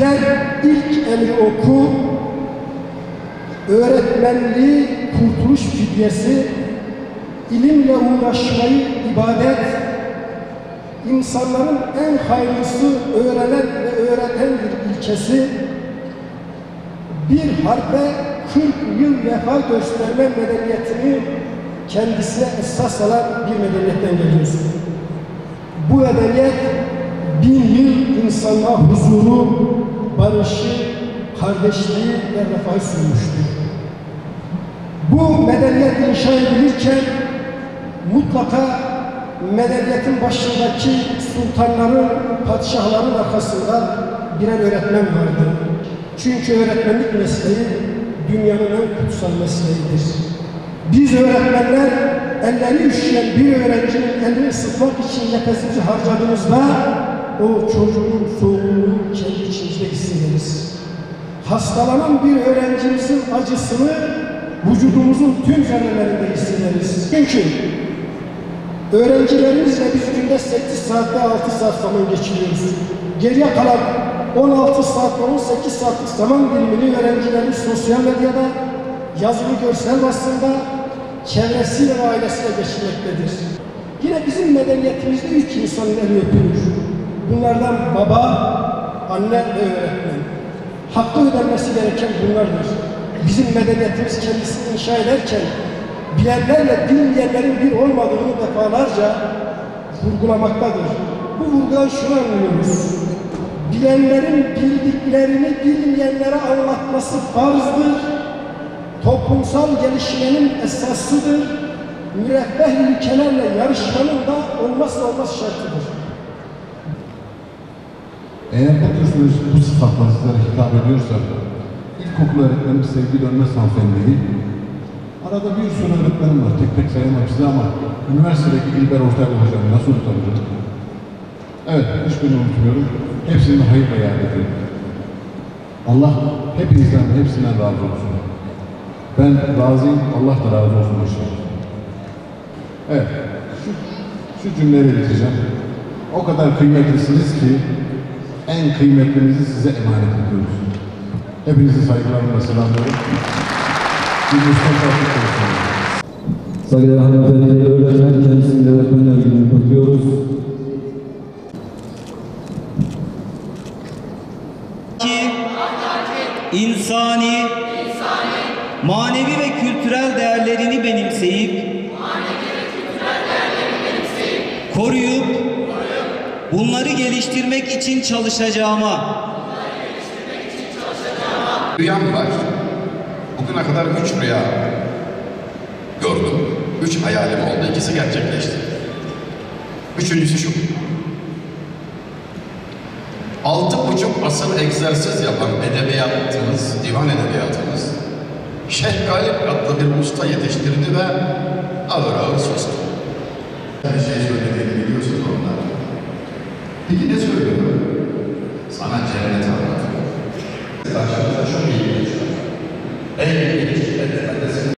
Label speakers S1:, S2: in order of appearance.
S1: Bizler ilk emri oku, öğretmenliği kurtuluş fidyesi, ilimle uğraşmayı ibadet, insanların en hayırlısı öğrenen ve öğretendir ilkesi, bir harbe 40 yıl vefa gösterme medeniyetini kendisine esas alan bir medeniyetten geliyoruz. Bu medeniyet 1000 yıl insanlığa huzuru, barışı, kardeşliği ve refahı sunmuştur. Bu medeniyet inşa edilirken mutlaka medeniyetin başındaki sultanların, padişahların arkasında birer öğretmen vardı. Çünkü öğretmenlik mesleği dünyanın en kutsal mesleğidir. Biz öğretmenler elleri üşüyen bir öğrencinin elini ısıtmak için nefesimizi harcadığımızda o çocuğun soğuğunu kendi içimizde hissederiz. Hastalanan bir öğrencimizin acısını vücudumuzun tüm zerrelerinde hissederiz. Çünkü öğrencilerimizle biz günde 8 saatte 6 saat zaman geçiriyoruz. Geriye kalan 16 saat, 18 saatlik zaman dilimini öğrencilerimiz sosyal medyada, yazılı görsel basında, çevresiyle ve ailesiyle geçirmektedir. Yine bizim medeniyetimizde 3 insanın eli öpülür. Bunlardan baba, anne ve öğretmen. Hakkı ödenmesi gereken bunlardır. Bizim medeniyetimiz kendisini inşa ederken bilenlerle bilmeyenlerin bir olmadığını defalarca vurgulamaktadır. Bu vurgudan şunu anlıyoruz. Bilenlerin bildiklerini bilmeyenlere anlatması farzdır. Toplumsal gelişmenin esasıdır. Müreffeh ülkelerle yarışmanın da olmazsa olmaz şartıdır.
S2: Eğer bakıyorsunuz bu sıfatlar sizlere hitap ediyorsa, ilkokul öğretmenimiz sevgili Önmez hanımefendiyi, arada bir sürü öğretmenim var, tek tek sayamam size ama üniversitedeki İlber Ortaylı hocamı nasıl unutabilirim? Evet, hiçbirini unutmuyorum. Hepsini hayırla yad ediyorum. Allah hepinizden, hepsinden razı olsun. Ben razıyım, Allah da razı olsun inşallah. Evet, şu cümleyle bitireceğim. O kadar kıymetlisiniz ki en kıymetlimizi size emanet ediyoruz. Hepinizi saygılarımla selamlıyorum. Bir Mustafa Atatürk olsun.
S3: Saygıdeğer hanımefendi, öğretmen, kendisini de öğretmenler gününü kutluyoruz.
S4: İnsani, manevi ve kültürel değerlerini benimseyip, koruyup, bunları geliştirmek için çalışacağıma,
S5: rüyam var. Bugüne kadar 3 rüya gördüm. 3 hayalim oldu. İkisi gerçekleşti. Üçüncüsü şu. 6,5 asır egzersiz yapan edebiyatımız, divan edebiyatımız, Şeyh Galip adlı bir usta yetiştirdi ve ağır ağır sustu. Bir şey söylediğini biliyorsunuz onlar. Peki ne söylüyor? Sana cennet